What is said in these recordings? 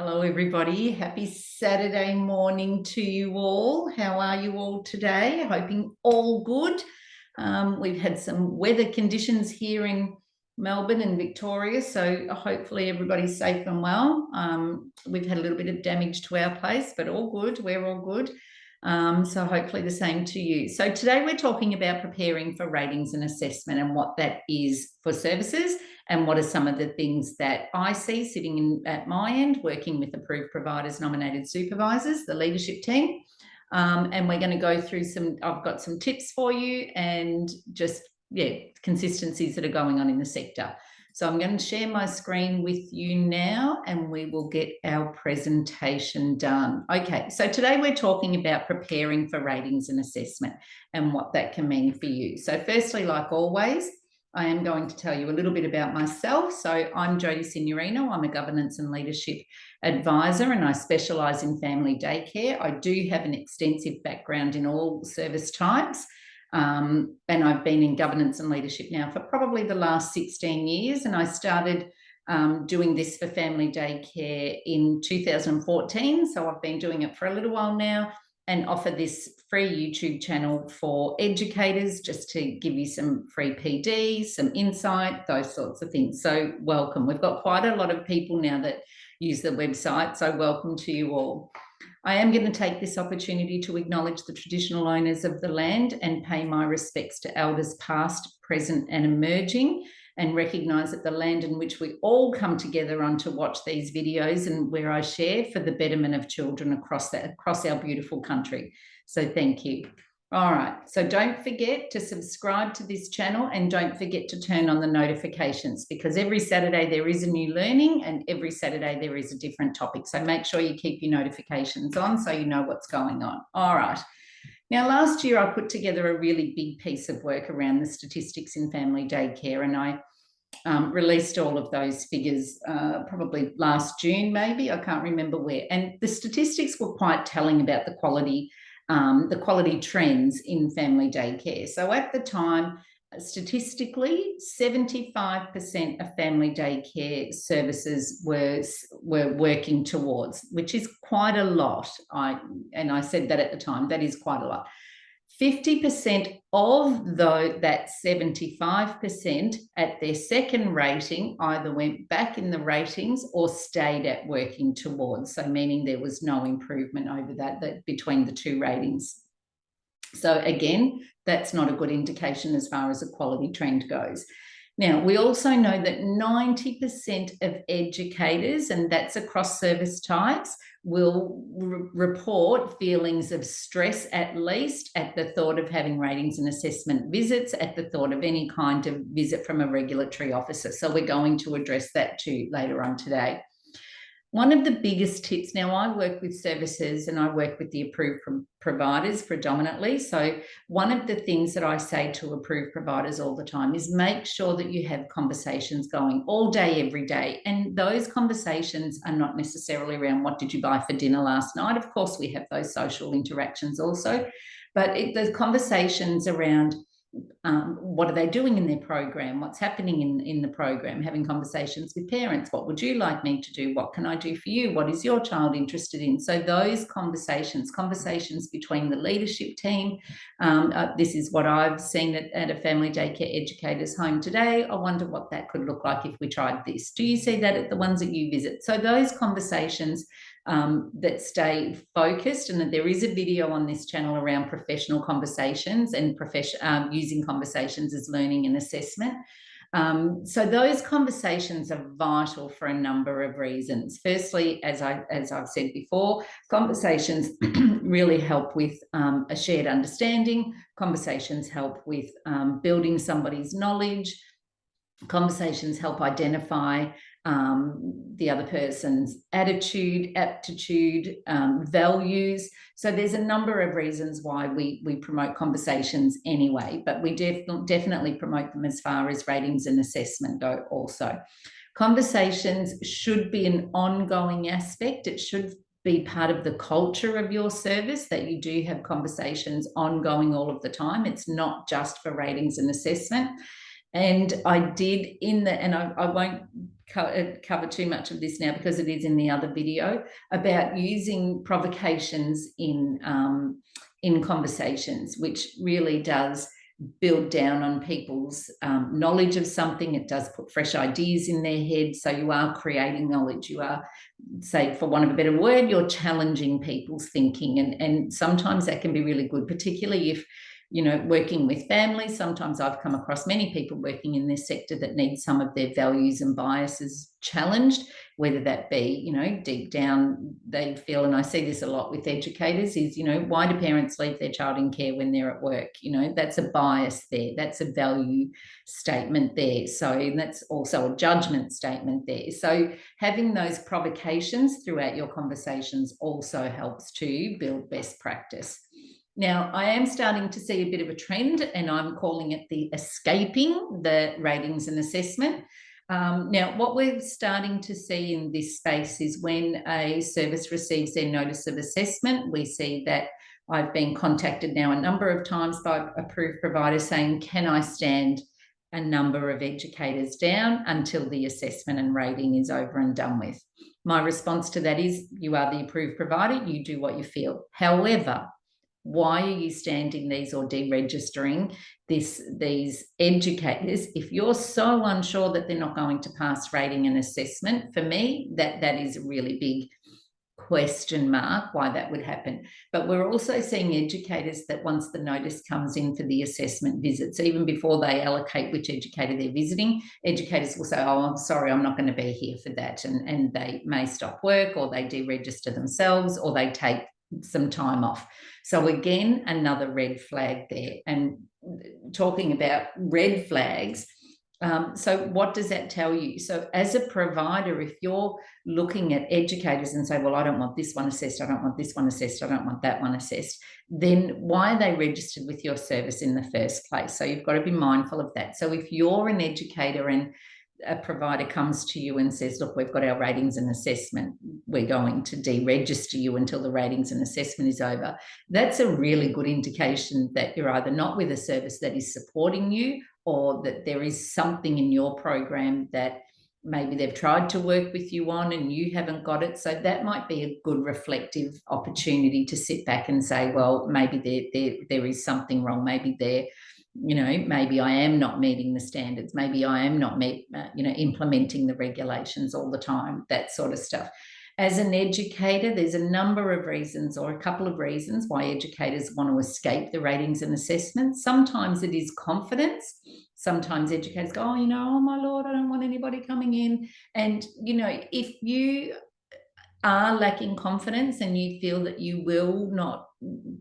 Hello, everybody. Happy Saturday morning to you all. How are you all today? Hoping all good. We've had some weather conditions here in Melbourne and Victoria, so hopefully everybody's safe and well. We've had a little bit of damage to our place, but all good. We're all good. So hopefully the same to you. So today we're talking about preparing for ratings and assessment and what that is for services and what are some of the things that I see sitting at my end, working with approved providers, nominated supervisors, the leadership team. And we're going to go through I've got some tips for you and just, consistencies that are going on in the sector. So I'm going to share my screen with you now and we will get our presentation done. Okay, so today we're talking about preparing for ratings and assessment and what that can mean for you. So firstly, like always, I am going to tell you a little bit about myself. So I'm Jodie Signorino. I'm a governance and leadership advisor and I specialise in family daycare. I do have an extensive background in all service types. And I've been in governance and leadership now for probably the last 16 years. And I started doing this for family daycare in 2014. So I've been doing it for a little while now and offer this free YouTube channel for educators just to give you some free PD, some insight, those sorts of things. So welcome. We've got quite a lot of people now that use the website. So welcome to you all. I am going to take this opportunity to acknowledge the traditional owners of the land and pay my respects to elders past, present and emerging, and recognise that the land in which we all come together on to watch these videos and where I share for the betterment of children across our beautiful country. So thank you. All right, so don't forget to subscribe to this channel and don't forget to turn on the notifications because every Saturday there is a new learning and every Saturday there is a different topic. So make sure you keep your notifications on so you know what's going on. All right. Now, last year I put together a really big piece of work around the statistics in family daycare and I released all of those figures probably last June, maybe. I can't remember where. And the statistics were quite telling about the quality trends in family daycare. So at the time, statistically, 75% of family daycare services were working towards, which is quite a lot. I said that at the time, that is quite a lot. 50% of that 75% at their second rating either went back in the ratings or stayed at working towards, so meaning there was no improvement over that between the two ratings. So again, that's not a good indication as far as a quality trend goes. Now, we also know that 90% of educators, and that's across service types, will report feelings of stress, at least at the thought of having ratings and assessment visits, at the thought of any kind of visit from a regulatory officer. So we're going to address that too later on today. One of the biggest tips, now I work with services and I work with the approved providers predominantly. So one of the things that I say to approved providers all the time is make sure that you have conversations going all day, every day. And those conversations are not necessarily around what did you buy for dinner last night. Of course, we have those social interactions also, but the conversations around what are they doing in their program? What's happening in the program? Having conversations with parents. What would you like me to do? What can I do for you? What is your child interested in? So those conversations between the leadership team. This is what I've seen at a family daycare educator's home today. I wonder what that could look like if we tried this. Do you see that at the ones that you visit? So those conversations that stay focused, and there is a video on this channel around professional conversations and using conversations as learning and assessment. So those conversations are vital for a number of reasons. Firstly, as I've said before, conversations really help with a shared understanding. Conversations help with building somebody's knowledge. Conversations help identify the other person's attitude, aptitude, values. So there's a number of reasons why we promote conversations anyway, but we definitely promote them as far as ratings and assessment go also. Conversations should be an ongoing aspect. It should be part of the culture of your service that you do have conversations ongoing all of the time. It's not just for ratings and assessment. And I did I won't cover too much of this now because it is in the other video about using provocations in conversations, which really does build down on people's knowledge of something. It does put fresh ideas in their head. So you are creating knowledge. You are, say, for want of a better word, you're challenging people's thinking. And sometimes that can be really good, particularly if, you know, working with families. Sometimes I've come across many people working in this sector that need some of their values and biases challenged, whether that be, you know, deep down they feel, and I see this a lot with educators, is, you know, why do parents leave their child in care when they're at work? You know, that's a bias there. That's a value statement there. So that's also a judgment statement there. So having those provocations throughout your conversations also helps to build best practice. Now, I am starting to see a bit of a trend, and I'm calling it the escaping the ratings and assessment. Now, what we're starting to see in this space is when a service receives their notice of assessment, we see that I've been contacted now a number of times by approved providers saying, can I stand a number of educators down until the assessment and rating is over and done with? My response to that is, you are the approved provider, you do what you feel. However, why are you standing these or deregistering these educators if you're so unsure that they're not going to pass rating and assessment? For me, that is a really big question mark why that would happen. But we're also seeing educators that once the notice comes in for the assessment visits, even before they allocate which educator they're visiting, educators will say, oh, I'm sorry, I'm not going to be here for that. And they may stop work, or they deregister themselves, or they take some time off. So again, another red flag there. And talking about red flags, so what does that tell you? So as a provider, if you're looking at educators and say, well, I don't want this one assessed, I don't want this one assessed, I don't want that one assessed, then why are they registered with your service in the first place? So you've got to be mindful of that. So if you're an educator and a provider comes to you and says, look, we've got our ratings and assessment, we're going to deregister you until the ratings and assessment is over, that's a really good indication that you're either not with a service that is supporting you, or that there is something in your program that maybe they've tried to work with you on and you haven't got it. So that might be a good reflective opportunity to sit back and say, well, maybe there is something wrong. Maybe maybe I am not meeting the standards. Maybe I am not implementing the regulations all the time, that sort of stuff. As an educator, there's a number of reasons, or a couple of reasons, why educators want to escape the ratings and assessments. Sometimes it is confidence. Sometimes educators go, oh my Lord, I don't want anybody coming in. And, if you are lacking confidence and you feel that you will not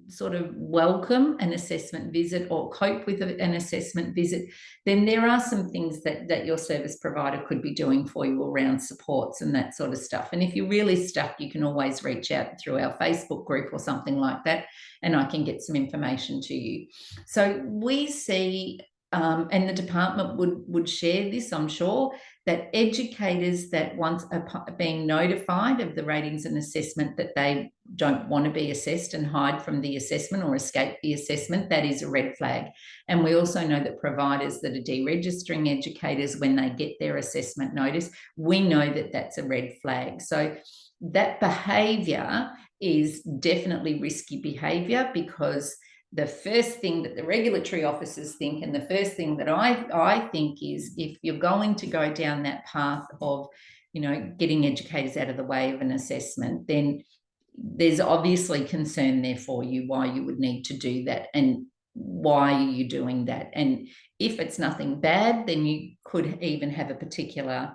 sort of welcome an assessment visit or cope with an assessment visit, then there are some things that your service provider could be doing for you around supports and that sort of stuff. And if you're really stuck, you can always reach out through our Facebook group or something like that, and I can get some information to you. So we see, and the department would share this, I'm sure, that educators that once are being notified of the ratings and assessment that they don't want to be assessed and hide from the assessment or escape the assessment, that is a red flag. And we also know that providers that are deregistering educators when they get their assessment notice, we know that that's a red flag. So that behaviour is definitely risky behaviour, because the first thing that the regulatory officers think, and the first thing that I think, is if you're going to go down that path of, getting educators out of the way of an assessment, then there's obviously concern there for you why you would need to do that and why are you doing that. And if it's nothing bad, then you could even have a particular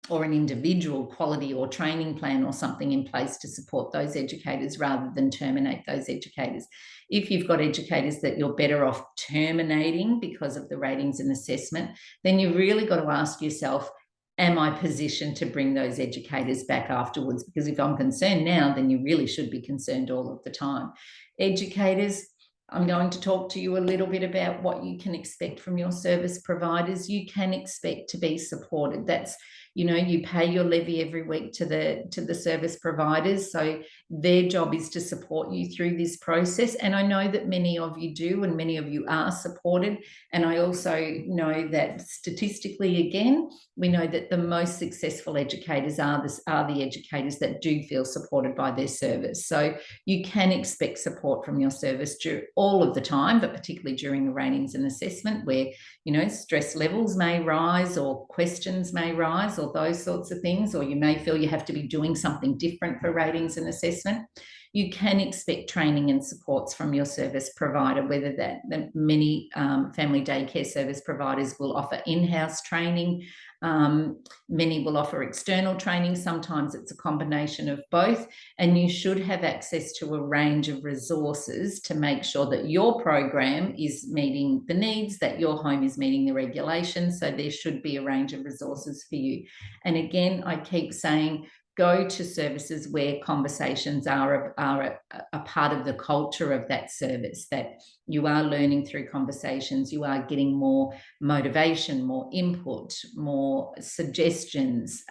or an individual quality or training plan or something in place to support those educators rather than terminate those educators. If you've got educators that you're better off terminating because of the ratings and assessment, then you've really got to ask yourself, am I positioned to bring those educators back afterwards? Because if I'm concerned now, then you really should be concerned all of the time. Educators, I'm going to talk to you a little bit about what you can expect from your service providers. You can expect to be supported. That's, you pay your levy every week to the service providers. So Their job is to support you through this process. And I know that many of you do, and many of you are supported. And I also know that statistically, again, we know that the most successful educators are the educators that do feel supported by their service. So you can expect support from your service all of the time, but particularly during the ratings and assessment, where, you know, stress levels may rise or questions may rise or those sorts of things, or you may feel you have to be doing something different for ratings and assessment. You can expect training and supports from your service provider, whether that many family daycare service providers will offer in-house training. Many will offer external training. Sometimes it's a combination of both, and you should have access to a range of resources to make sure that your program is meeting the needs, that your home is meeting the regulations. So there should be a range of resources for you. And again, I keep saying, go to services where conversations are a part of the culture of that service, that you are learning through conversations, you are getting more motivation, more input, more suggestions,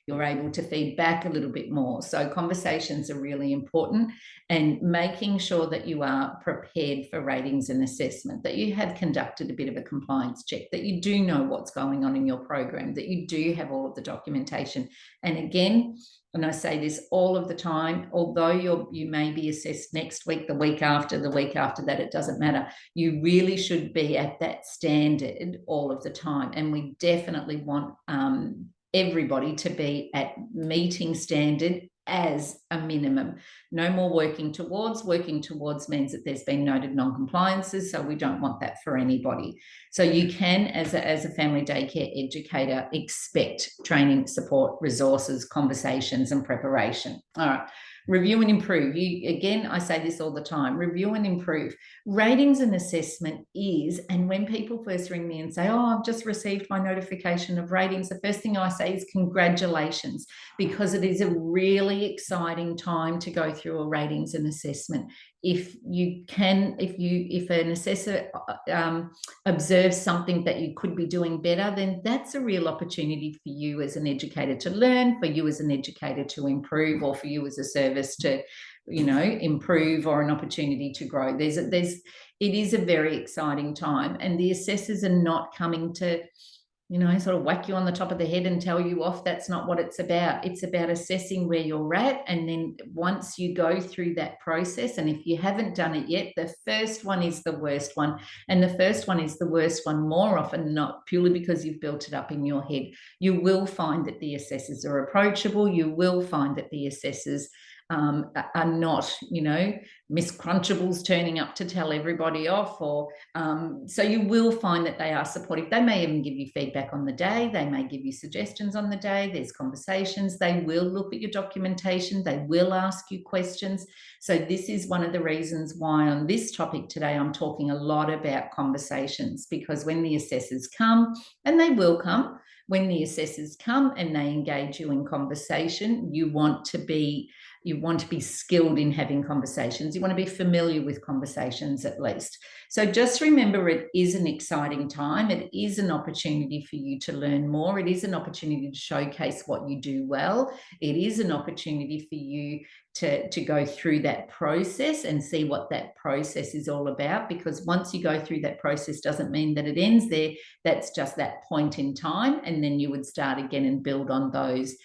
you're able to feed back a little bit more. So conversations are really important, and making sure that you are prepared for ratings and assessment, that you have conducted a bit of a compliance check, that you do know what's going on in your program, that you do have all of the documentation. And again, and I say this all of the time, although you may be assessed next week, the week after that, it doesn't matter. You really should be at that standard all of the time. And we definitely want everybody to be at meeting standard as a minimum. No more working towards. Working towards means that there's been noted non-compliances, so we don't want that for anybody. So you can, as a family daycare educator, expect training, support, resources, conversations, and preparation. All right. Review and improve. Again, I say this all the time, review and improve. Ratings and assessment is, and when people first ring me and say, oh, I've just received my notification of ratings, the first thing I say is congratulations, because it is a really exciting time to go through a ratings and assessment. If an assessor observes something that you could be doing better, then that's a real opportunity for you as an educator to learn, for you as an educator to improve, or for you as a service to, you know, improve, or an opportunity to grow. It is a very exciting time, and the assessors are not coming to, you know, sort of whack you on the top of the head and tell you off. That's not what it's about. It's about assessing where you're at. And then once you go through that process, and if you haven't done it yet, the first one is the worst one. And the first one is the worst one more often not purely because you've built it up in your head. You will find that the assessors are approachable. You will find that the assessors are not, you know, Miss Crunchables turning up to tell everybody off, or so you will find that they are supportive. They may even give you feedback on the day. They may give you suggestions on the day. There's conversations. They will look at your documentation. They will ask you questions. So this is one of the reasons why on this topic today I'm talking a lot about conversations, because when the assessors come, and they will come, when the assessors come and they engage you in conversation, you want to be skilled in having conversations. You want to be familiar with conversations at least. So just remember, it is an exciting time. It is an opportunity for you to learn more. It is an opportunity to showcase what you do well. It is an opportunity for you to go through that process and see what that process is all about, because once you go through that process doesn't mean that it ends there. That's just that point in time, and then you would start again and build on those,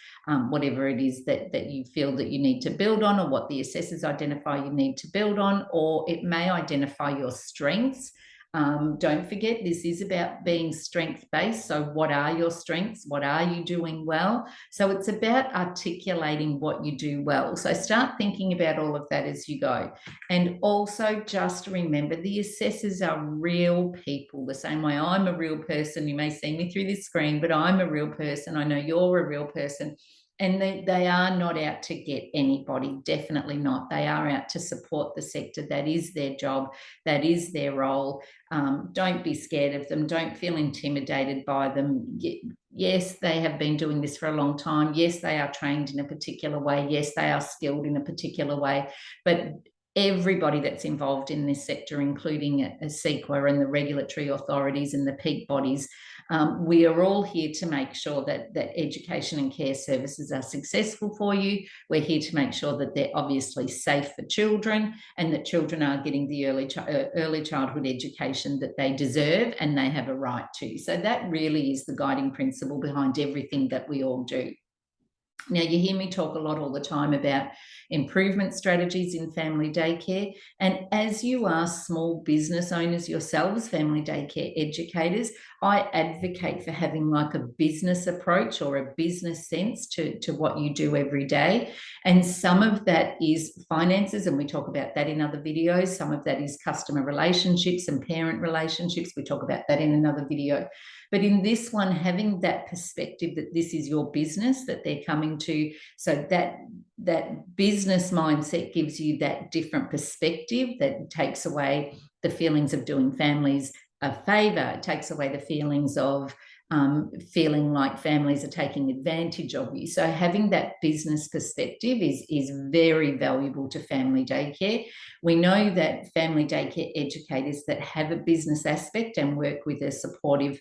whatever it is that you feel that you need to build on, or what the assessors identify you need to build on, or it may identify your strengths. Don't forget, this is about being strength-based. So what are your strengths? What are you doing well? So it's about articulating what you do well. So start thinking about all of that as you go. And also just remember, the assessors are real people, the same way I'm a real person. You may see me through this screen, but I'm a real person. I know you're a real person. And they are not out to get anybody, definitely not. They are out to support the sector. That is their job. That is their role. Don't be scared of them. Don't feel intimidated by them. Yes, they have been doing this for a long time. Yes, they are trained in a particular way. Yes, they are skilled in a particular way. But everybody that's involved in this sector, including CEQA and the regulatory authorities and the peak bodies. We are all here to make sure that education and care services are successful for you. We're here to make sure that they're obviously safe for children, and that children are getting the early childhood education that they deserve and they have a right to. So that really is the guiding principle behind everything that we all do. Now, you hear me talk a lot all the time about improvement strategies in family daycare. And as you are small business owners yourselves, family daycare educators, I advocate for having like a business approach or a business sense to what you do every day. And some of that is finances, and we talk about that in other videos. Some of that is customer relationships and parent relationships. We talk about that in another video. But in this one, having that perspective that this is your business that they're coming to, so that business mindset gives you that different perspective that takes away the feelings of doing families a favour. It takes away the feelings of feeling like families are taking advantage of you. So having that business perspective is very valuable to family daycare. We know that family daycare educators that have a business aspect and work with a supportive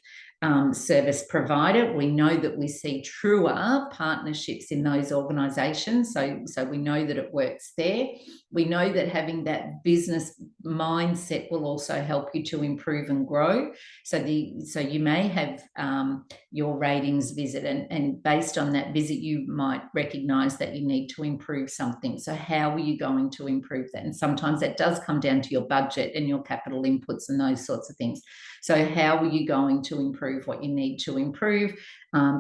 service provider, we know that we see truer partnerships in those organisations. So we know that it works there. We know that having that business mindset will also help you to improve and grow. So you may have your ratings visit, and based on that visit, you might recognise that you need to improve something. So how are you going to improve that? And sometimes that does come down to your budget and your capital inputs and those sorts of things. So how are you going to improve what you need to improve?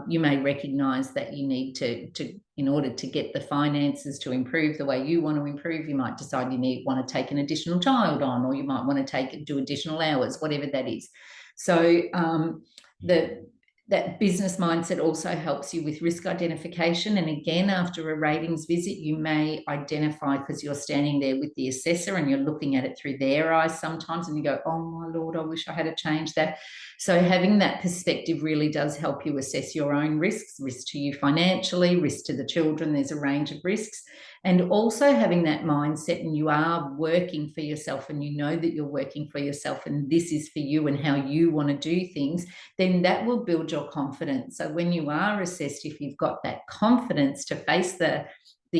You may recognise that you need to in order to get the finances to improve the way you want to improve, you might decide you want to take an additional child on, or you might want to do additional hours, whatever that is. So that business mindset also helps you with risk identification. And again, after a ratings visit, you may identify, because you're standing there with the assessor and you're looking at it through their eyes sometimes, and you go, oh my Lord, I wish I had changed that. So having that perspective really does help you assess your own risks, risk to you financially, risk to the children. There's a range of risks. And also having that mindset, and you are working for yourself, and you know that you're working for yourself, and this is for you and how you want to do things, then that will build your confidence. So when you are assessed, if you've got that confidence to face the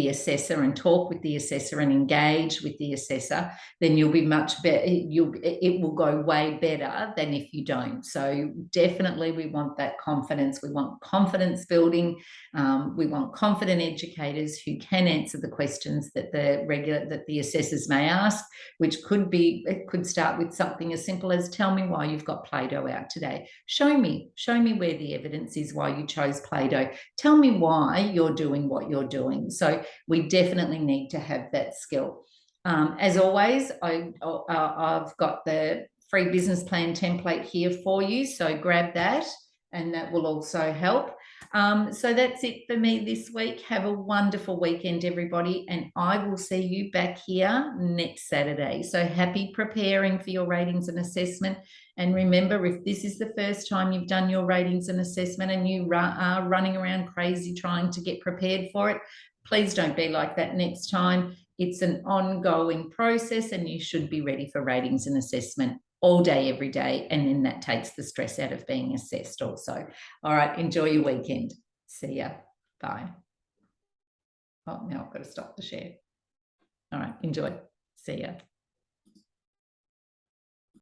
assessor and talk with the assessor and engage with the assessor, then you'll be much better. It will go way better than if you don't. So definitely we want that confidence. We want confidence building. We want confident educators who can answer the questions that the assessors may ask, which it could start with something as simple as, tell me why you've got Play-Doh out today. Show me where the evidence is why you chose Play-Doh. Tell me why you're doing what you're doing. So we definitely need to have that skill. As always, I've got the free business plan template here for you, so grab that, and that will also help. So that's it for me this week. Have a wonderful weekend, everybody, and I will see you back here next Saturday. So happy preparing for your ratings and assessment. And remember, if this is the first time you've done your ratings and assessment and you are running around crazy trying to get prepared for it, please don't be like that next time. It's an ongoing process, and you should be ready for ratings and assessment all day, every day. And then that takes the stress out of being assessed also. All right, enjoy your weekend. See ya. Bye. Oh, now I've got to stop the share. All right, enjoy. See ya.